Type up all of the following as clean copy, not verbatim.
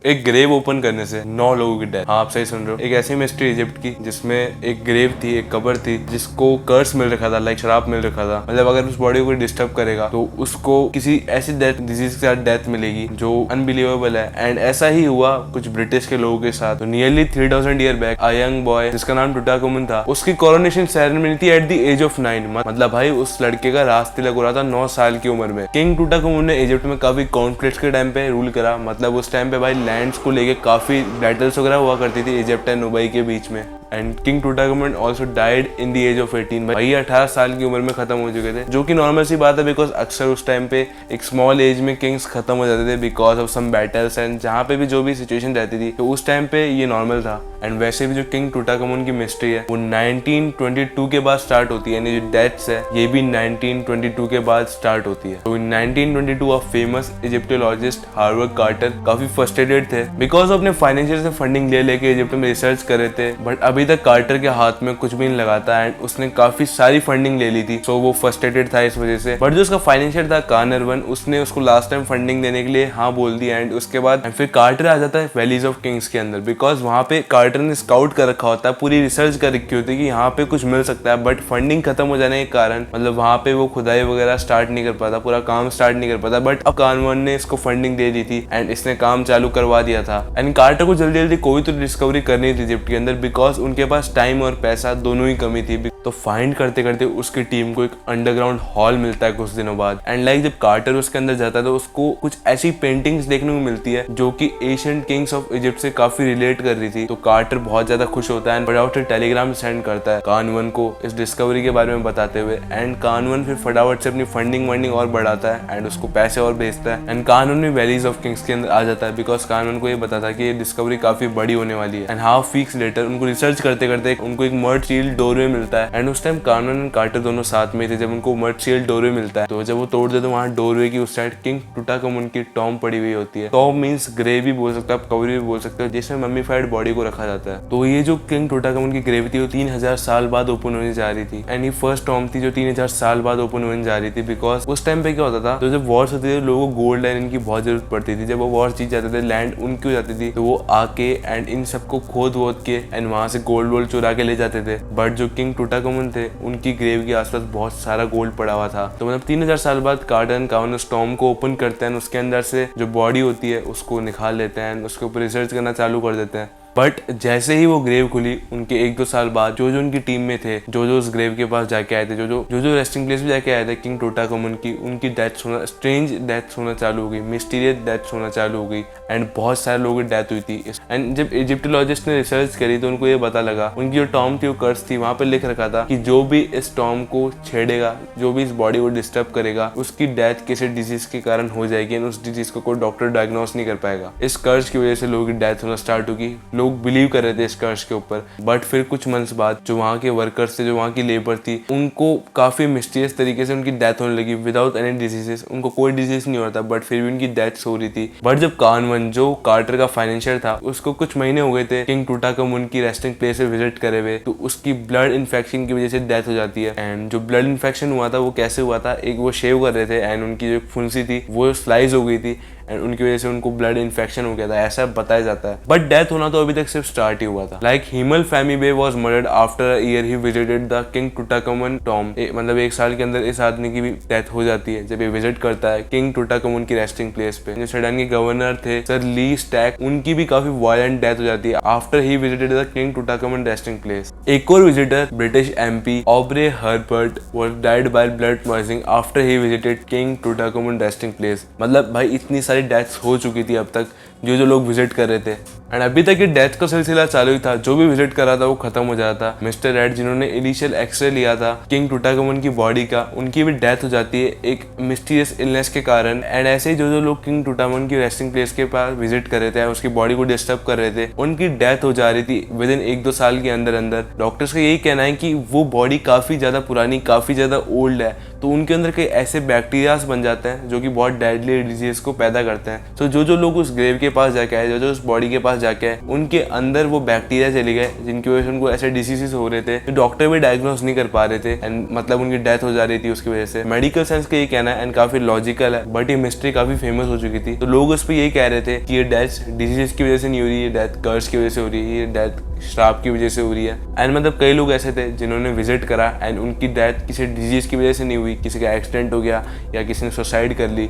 एक grave open करने से 9 लोगों की डेथ। हाँ, आप सही सुन रहे हो। एक ऐसी मिस्ट्री इजिप्ट की जिसमें एक ग्रेव थी, एक कब्र थी जिसको कर्स मिल रखा था, लाइक श्राप मिल रखा था। मतलब अगर उस बॉडी को डिस्टर्ब करेगा तो उसको किसी ऐसी डेथ, डिजीज के साथ डेथ मिलेगी जो अनबिलीवेबल है। एंड ऐसा ही हुआ कुछ ब्रिटिश के लोगों के साथ। तो nearly 3000 year back a young boy जिसका नाम टुटांखामुन था, उसकी कोरोनेशन सेरेमनी थी एट द एज ऑफ 9। मतलब भाई उस लड़के का राज तिलक हो रहा था 9 साल की उम्र में। किंग टुटांखामुन ने इजिप्ट में काफी कॉन्फ्लिक्ट्स के टाइम पे रूल करा। मतलब उस टाइम पे भाई लैंड्स को लेके काफी बैटल्स वगैरह हुआ करती थी इजिप्ट एंड नुबाई के बीच में। And king Tutankhamun also died in the age of 18। भाई 18 साल की उम्र में खत्म हो चुके थे, जो कि नॉर्मल सी बात है बिकॉज अक्सर उस टाइम पे एक स्मॉल एज में किंग्स खत्म हो जाते थे because of some battles. And जहाँ पे भी जो भी सिचुएशन रहती थी तो उस टाइम पे ये नॉर्मल था। एंड वैसे भी जो किंग टुटांखामुन की मिस्ट्री है वो 1922 के बाद स्टार्ट होती है, यानी जो डेथ्स है ये भी 1922 के बाद स्टार्ट होती है। तो in 1922 a famous Egyptologist Harvard Carter काफी फ्रस्ट्रेटेड थे बिकॉज अपने फाइनेंशियल से फंडिंग ले लेके इजिप्ट में रिसर्च कर रहे थे, बट अभी तक कार्टर के हाथ में कुछ भी नहीं लगाता। एंड उसने काफी सारी फंडिंग ले ली थी, सो वो फ्रस्ट्रेटेड था इस वजह से। बट जो उसका फाइनेंशियल था कार्नरवन, उसने उसको लास्ट टाइम फंडिंग देने के लिए हाँ बोल दिया। एंड उसके बाद फिर कार्टर आ जाता है वैलीज ऑफ किंग्स के अंदर बिकॉज वहाँ पे कार्टर ने स्काउट कर रखा होता है, पूरी रिसर्च कर रखी होती है कि यहाँ पे कुछ मिल सकता है। बट फंडिंग खत्म हो जाने के कारण मतलब वहाँ पे वो खुदाई वगैरह स्टार्ट नहीं कर पाता, पूरा काम स्टार्ट नहीं कर पाता। बट अब कार्नरवन ने इसको फंडिंग दे दी थी एंड इसने काम चालू करवा दिया था। एंड कार्टर को जल्दी जल्दी कोई तो डिस्कवरी करनी थी इजिप्ट के अंदर बिकॉज उनके पास टाइम और पैसा दोनों ही कमी थी। तो फाइंड करते करते उसकी टीम को एक अंडरग्राउंड हॉल मिलता है कुछ दिनों बाद। एंड लाइक जब कार्टर उसके अंदर जाता है तो उसको कुछ ऐसी पेंटिंग्स देखने को मिलती है जो कि एशियंट किंग्स ऑफ इजिप्ट से काफी रिलेट कर रही थी। तो कार्टर बहुत ज्यादा खुश होता है एंड फटाफट टेलीग्राम सेंड करता है कार्नरवन को इस डिस्कवरी के बारे में बताते हुए। एंड कार्नरवन फिर फटाफट से अपनी फंडिंग और बढ़ाता है एंड उसको पैसे और भेजता है। एंड कार्नरवन भी वैलीज ऑफ किंग्स के अंदर आ जाता है बिकॉज कार्नरवन को ये पता था कि ये डिस्कवरी काफी बड़ी होने वाली है। एंड हाफ वीक्स लेटर उनको रिसर्च करते करते उनको एक मर्ड सील्ड डोरवे मिलता है। एंड उस टाइम कार्नरवन एंड कार्टर दोनों साथ में थे जब उनको मर्ड सील्ड डोरवे मिलता है। तो जब वो तोड़ दे तो वहाँ डोरवे की उस साइड किंग टुटांखामुन की टॉम पड़ी हुई होती है। टॉम मींस ग्रेव भी बोल सकते हो आप, कवरी भी बोल सकते हो, जिसमें मम्मीफाइड बॉडी को रखा जाता है। तो ये जो किंग टुटांखामुन की ग्रेव थी वो 3000 साल बाद ओपन होने जा रही थी। एंड ये फर्स्ट टॉम थी जो 3000 साल बाद ओपन होने जा रही थी बिकॉज उस टाइम पे क्या होता था, तो जब वॉर्स होती थी लोगों को गोल्ड एंड इनकी बहुत जरूरत पड़ती थी। जब वो वॉर्स जीत जाते थे लैंड उनकी हो जाती थी तो वो आके एंड इन सबको खोद वोद के एंड वहां से गोल्ड वोल्ड चुरा के ले जाते थे। बट जो किंग टुटांखामुन थे उनकी ग्रेव के आसपास बहुत सारा गोल्ड पड़ा हुआ था। तो मतलब 3000 साल बाद कार्टर एंड कार्नरवन उस टॉम को ओपन करते हैं, उसके अंदर से जो बॉडी होती है उसको निकाल लेते हैं, उसके ऊपर रिसर्च करना चालू कर देते हैं। बट जैसे ही वो ग्रेव खुली उनके 1-2 साल बाद जो उनकी टीम में थे, जो उस ग्रेव के पास जाके आए थे, जो रेस्टिंग प्लेस पे जाके आए थे किंग टुटांखामुन की, उनकी डेथ होना, स्ट्रेंज डेथ होना चालू हो गई, मिस्टीरियस डेथ होना चालू हो गई। एंड बहुत सारे लोगों की डेथ हुई थी। एंड जब इजिप्टोलॉजिस्ट ने रिसर्च करी तो उनको ये पता लगा उनकी जो टॉम थी वो कर्स थी। वहाँ पे लिख रखा था कि जो भी इस टॉम को छेड़ेगा, जो भी इस बॉडी को डिस्टर्ब करेगा, उसकी डेथ किसी डिजीज के कारण हो जाएगी एंड उस डिजीज को कोई डॉक्टर डायग्नोस नहीं कर पाएगा। इस कर्स की वजह से लोगों की डेथ होना स्टार्ट होगी। लोग बिलीव कर रहे थे इस कर्स के ऊपर। बट फिर कुछ मंथ्स बाद जो वहाँ के वर्कर्स थे, जो वहाँ की लेबर थी, उनको काफी मिस्टीरियस तरीके से उनकी डेथ होने लगी विदाउट एनी डिजीजेस। उनको कोई डिजीज नहीं हो रहा था बट फिर भी उनकी डेथ हो रही थी। बट जब कार्नरवन जो कार्टर का फाइनेंशियर था उसको कुछ महीने हो गए थे किंग टुटांखामुन की रेस्टिंग प्लेस पे विजिट करे हुए, तो उसकी ब्लड इन्फेक्शन की वजह से डेथ हो जाती है। एंड जो ब्लड इन्फेक्शन हुआ था वो कैसे हुआ था, एक वो शेव कर रहे थे एंड उनकी जो फुंसी थी वो स्लाइस हो गई थी एंड उनकी वजह से उनको ब्लड इन्फेक्शन हो गया था, ऐसा बताया जाता है। बट डेथ होना तो अभी तक सिर्फ स्टार्ट ही हुआ था। Like Kamel Fahmy Bey was murdered after a year he visited the king Tutankhamun tomb. मतलब 1 साल के अंदर इस आदमी की भी डेथ हो जाती है जब ये विजिट करता है किंग टुटांखामुन की रेस्टिंग प्लेस पे। जो सूडान के गवर्नर थे सर ली स्टैक, उनकी भी काफी वायलेंट डेथ हो जाती है after he visited the king Tutankhamun resting place. एक और visitor British MP Aubrey Herbert was died by blood poisoning after he visited king Tutankhamun resting place. मतलब भाई इतनी सारी डेथ्स हो चुकी थी अब तक जो लोग विजिट कर रहे थे एंड अभी तक ये डेथ का सिलसिला चालू ही था। जो भी विजिट कर रहा था वो खत्म हो जाता था। मिस्टर रेड जिन्होंने इनिशियल एक्सरे लिया था किंग टुटांखामुन की बॉडी का, उनकी भी डेथ हो जाती है एक मिस्टीरियस इलनेस के कारण। एंड ऐसे ही जो लोग किंग टुटांखामुन की रेस्टिंग प्लेस के पास विजिट कर रहे थे, उसकी बॉडी को डिस्टर्ब कर रहे थे, उनकी डेथ हो जा रही थी विद इन 1-2 साल के अंदर अंदर। डॉक्टर्स का यही कहना है कि वो बॉडी काफी ज्यादा पुरानी, काफी ज्यादा ओल्ड है, तो उनके अंदर कई ऐसे बैक्टीरियाज बन जाते हैं जो कि बहुत डेडली डिजीज को पैदा करते हैं। तो जो लोग उस ग्रेव के पास जाके आए, जो उस बॉडी के पास जाके आए, उनके अंदर वो बैक्टीरिया चले गए जिनकी वजह से उनको ऐसे डिसीजेस हो रहे थे, डॉक्टर भी डायग्नोस नहीं कर पा रहे थे एंड मतलब उनकी डेथ हो जा रही थी उसकी वजह से। मेडिकल साइंस का ये कहना है एंड काफी लॉजिकल है, बट ये मिस्ट्री काफी फेमस हो चुकी थी, तो लोग उस पर यही कह रहे थे कि ये डेथ डिजीज की वजह से नहीं हो रही है, डेथ कर्स की वजह से हो रही है, ये डेथ श्राप की वजह से हो रही है। एंड मतलब कई लोग ऐसे थे जिन्होंने विजिट करा एंड उनकी डेथ किसी डिजीज की वजह से नहीं हुई, किसी का एक्सीडेंट हो गया या किसी ने सुसाइड कर ली,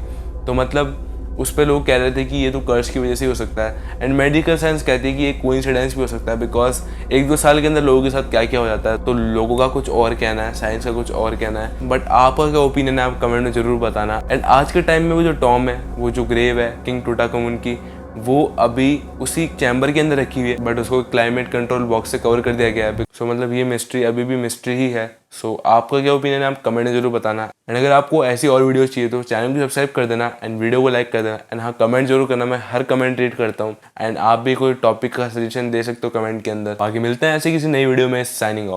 तो मतलब उस पर लोग कह रहे थे कि ये तो कर्स की वजह से हो सकता है। एंड मेडिकल साइंस कहती है कि एक कोइंसिडेंस भी हो सकता है, बिकॉज 1-2 साल के अंदर लोगों के साथ क्या क्या हो जाता है, तो लोगों का कुछ और कहना है, साइंस का कुछ और कहना है, बट आपका क्या ओपिनियन है आप कमेंट में जरूर बताना। एंड आज के टाइम में वो जो टॉम है, वो जो ग्रेव है किंग टूटांखामुन की, वो अभी उसी चैम्बर के अंदर रखी हुई है, बट उसको क्लाइमेट कंट्रोल बॉक्स से कवर कर दिया गया है। सो मतलब ये मिस्ट्री अभी भी मिस्ट्री ही है। सो आपका क्या ओपिनियन है आप कमेंट में जरूर बताना। एंड अगर आपको ऐसी और वीडियोस चाहिए तो चैनल को सब्सक्राइब कर देना एंड वीडियो को लाइक कर देना एंड हाँ कमेंट जरूर करना, मैं हर कमेंट रीड करता हूँ एंड आप भी कोई टॉपिक का सजेशन दे सकते हो कमेंट के अंदर। बाकी मिलते हैं ऐसे किसी नई वीडियो में, साइनिंग ऑफ।